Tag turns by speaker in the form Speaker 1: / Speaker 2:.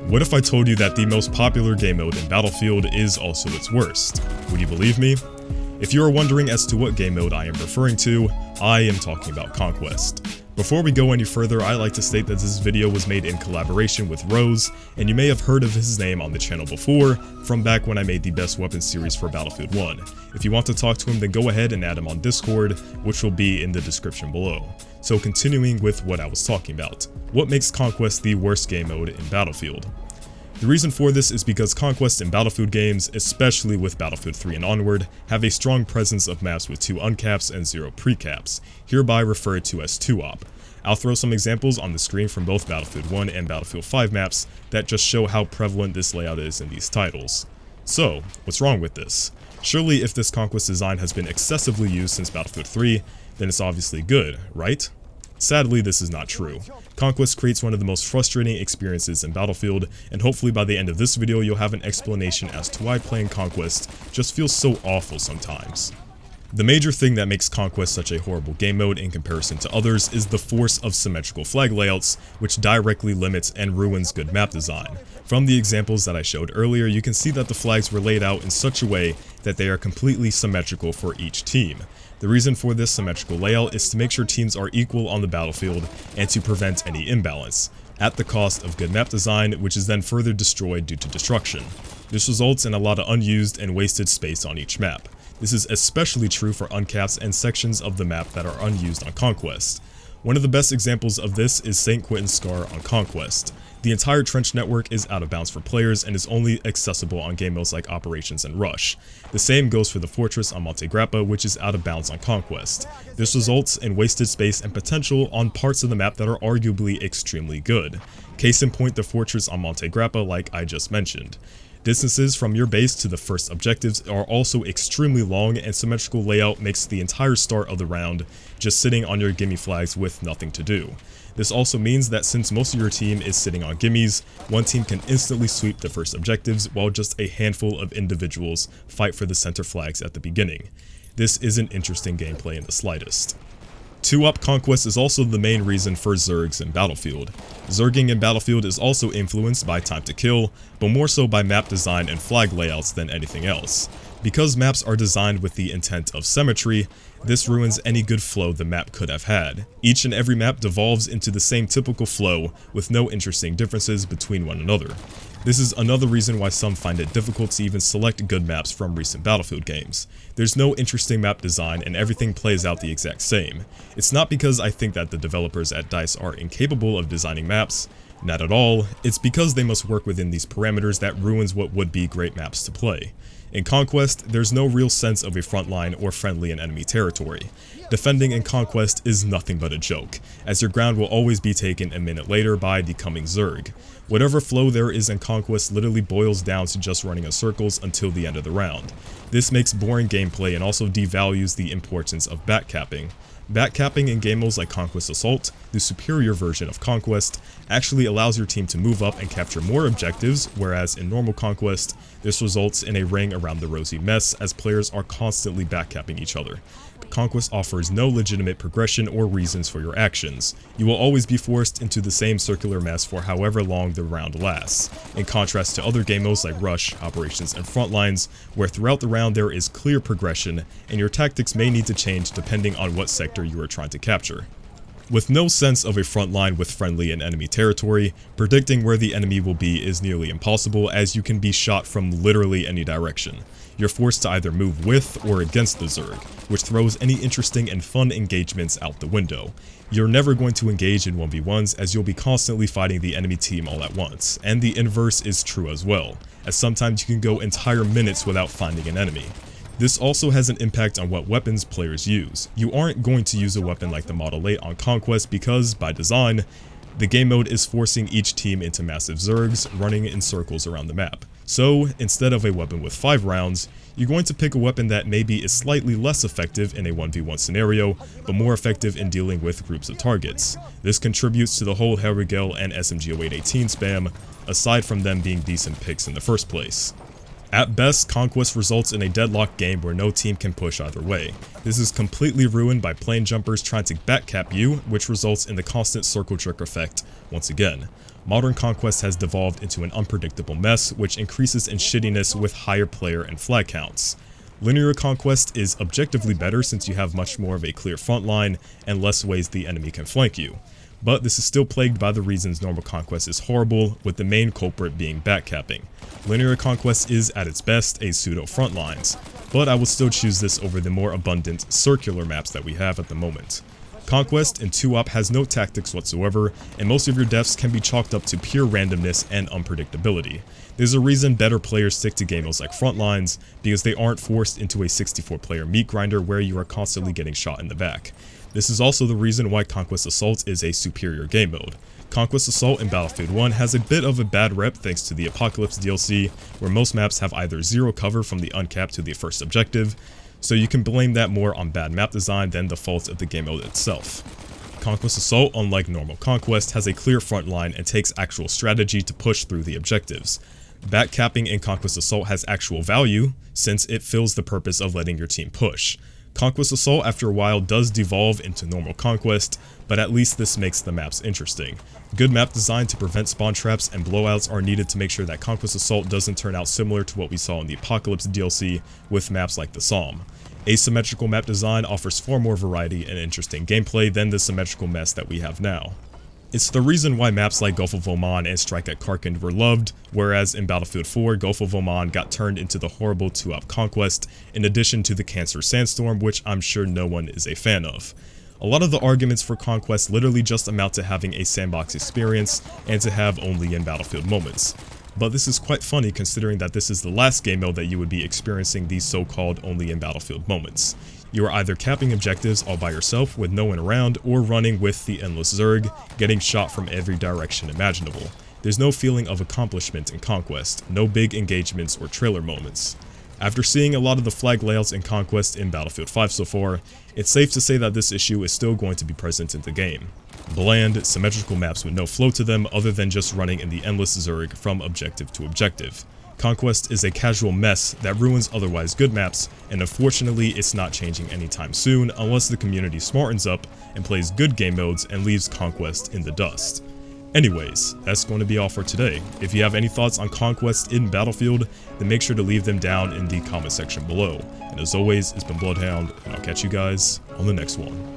Speaker 1: What if I told you that the most popular game mode in Battlefield is also its worst? Would you believe me? If you are wondering as to what game mode I am referring to, I am talking about Conquest. Before we go any further, I'd like to state that this video was made in collaboration with Rose, and you may have heard of his name on the channel before, from back when I made the best weapons series for Battlefield 1. If you want to talk to him, then go ahead and add him on Discord, which will be in the description below. So continuing with what I was talking about. What makes Conquest the worst game mode in Battlefield? The reason for this is because Conquest in Battlefield games, especially with Battlefield 3 and onward, have a strong presence of maps with 2 uncaps and 0 precaps, hereby referred to as 2-op. I'll throw some examples on the screen from both Battlefield 1 and Battlefield 5 maps that just show how prevalent this layout is in these titles. So, what's wrong with this? Surely if this Conquest design has been excessively used since Battlefield 3, then it's obviously good, right? Sadly, this is not true. Conquest creates one of the most frustrating experiences in Battlefield, and hopefully by the end of this video you'll have an explanation as to why playing Conquest just feels so awful sometimes. The major thing that makes Conquest such a horrible game mode in comparison to others is the force of symmetrical flag layouts, which directly limits and ruins good map design. From the examples that I showed earlier, you can see that the flags were laid out in such a way that they are completely symmetrical for each team. The reason for this symmetrical layout is to make sure teams are equal on the battlefield and to prevent any imbalance, at the cost of good map design, which is then further destroyed due to destruction. This results in a lot of unused and wasted space on each map. This is especially true for uncaps and sections of the map that are unused on Conquest. One of the best examples of this is St. Quentin's Scar on Conquest. The entire trench network is out of bounds for players and is only accessible on game modes like Operations and Rush. The same goes for the fortress on Montegrappa, which is out of bounds on Conquest. This results in wasted space and potential on parts of the map that are arguably extremely good. Case in point, the fortress on Montegrappa, like I just mentioned. Distances from your base to the first objectives are also extremely long, and symmetrical layout makes the entire start of the round just sitting on your gimme flags with nothing to do. This also means that since most of your team is sitting on gimmies, one team can instantly sweep the first objectives while just a handful of individuals fight for the center flags at the beginning. This isn't interesting gameplay in the slightest. 2-op Conquest is also the main reason for Zergs in Battlefield. Zerging in Battlefield is also influenced by time to kill, but more so by map design and flag layouts than anything else. Because maps are designed with the intent of symmetry, this ruins any good flow the map could have had. Each and every map devolves into the same typical flow with no interesting differences between one another. This is another reason why some find it difficult to even select good maps from recent Battlefield games. There's no interesting map design and everything plays out the exact same. It's not because I think that the developers at DICE are incapable of designing maps, not at all, it's because they must work within these parameters that ruins what would be great maps to play. In Conquest, there's no real sense of a frontline or friendly and enemy territory. Defending in Conquest is nothing but a joke, as your ground will always be taken a minute later by the coming Zerg. Whatever flow there is in Conquest literally boils down to just running in circles until the end of the round. This makes boring gameplay and also devalues the importance of backcapping. Backcapping in game modes like Conquest Assault, the superior version of Conquest, actually allows your team to move up and capture more objectives, whereas in normal Conquest, this results in a ring around the rosy mess as players are constantly backcapping each other. Conquest offers no legitimate progression or reasons for your actions. You will always be forced into the same circular mess for however long the round lasts, in contrast to other game modes like Rush, Operations, and Frontlines, where throughout the round there is clear progression, and your tactics may need to change depending on what sector you are trying to capture. With no sense of a front line with friendly and enemy territory, predicting where the enemy will be is nearly impossible, as you can be shot from literally any direction. You're forced to either move with or against the Zerg, which throws any interesting and fun engagements out the window. You're never going to engage in 1v1s, as you'll be constantly fighting the enemy team all at once, and the inverse is true as well, as sometimes you can go entire minutes without finding an enemy. This also has an impact on what weapons players use. You aren't going to use a weapon like the Model 8 on Conquest because, by design, the game mode is forcing each team into massive Zergs running in circles around the map. So, instead of a weapon with 5 rounds, you're going to pick a weapon that maybe is slightly less effective in a 1v1 scenario, but more effective in dealing with groups of targets. This contributes to the whole Herigel and SMG 0818 spam, aside from them being decent picks in the first place. At best, Conquest results in a deadlocked game where no team can push either way. This is completely ruined by plane jumpers trying to backcap you, which results in the constant circle jerk effect once again. Modern Conquest has devolved into an unpredictable mess, which increases in shittiness with higher player and flag counts. Linear Conquest is objectively better since you have much more of a clear front line and less ways the enemy can flank you. But this is still plagued by the reasons normal Conquest is horrible, with the main culprit being backcapping. Linear Conquest is at its best a pseudo frontlines, but I will still choose this over the more abundant circular maps that we have at the moment. Conquest in 2-op has no tactics whatsoever, and most of your deaths can be chalked up to pure randomness and unpredictability. There's a reason better players stick to game modes like Frontlines, because they aren't forced into a 64-player meat grinder where you are constantly getting shot in the back. This is also the reason why Conquest Assault is a superior game mode. Conquest Assault in Battlefield 1 has a bit of a bad rep thanks to the Apocalypse DLC, where most maps have either zero cover from the uncapped to the first objective, so you can blame that more on bad map design than the fault of the game mode itself. Conquest Assault, unlike normal Conquest, has a clear front line and takes actual strategy to push through the objectives. Backcapping in Conquest Assault has actual value, since it fills the purpose of letting your team push. Conquest Assault after a while does devolve into normal Conquest, but at least this makes the maps interesting. Good map design to prevent spawn traps and blowouts are needed to make sure that Conquest Assault doesn't turn out similar to what we saw in the Apocalypse DLC with maps like the Psalm. Asymmetrical map design offers far more variety and interesting gameplay than the symmetrical mess that we have now. It's the reason why maps like Gulf of Oman and Strike at Karkand were loved, whereas in Battlefield 4, Gulf of Oman got turned into the horrible 2-op Conquest, in addition to the Cancer Sandstorm, which I'm sure no one is a fan of. A lot of the arguments for Conquest literally just amount to having a sandbox experience, and to have only in Battlefield moments. But this is quite funny considering that this is the last game mode that you would be experiencing these so-called only in Battlefield moments. You are either capping objectives all by yourself with no one around, or running with the endless Zerg, getting shot from every direction imaginable. There's no feeling of accomplishment in Conquest, no big engagements or trailer moments. After seeing a lot of the flag layouts in Conquest in Battlefield 5 so far, it's safe to say that this issue is still going to be present in the game. Bland, symmetrical maps with no flow to them other than just running in the endless Zerg from objective to objective. Conquest is a casual mess that ruins otherwise good maps, and unfortunately it's not changing anytime soon unless the community smartens up and plays good game modes and leaves Conquest in the dust. Anyways, that's going to be all for today. If you have any thoughts on Conquest in Battlefield, then make sure to leave them down in the comment section below. And as always, it's been BloodHound, and I'll catch you guys on the next one.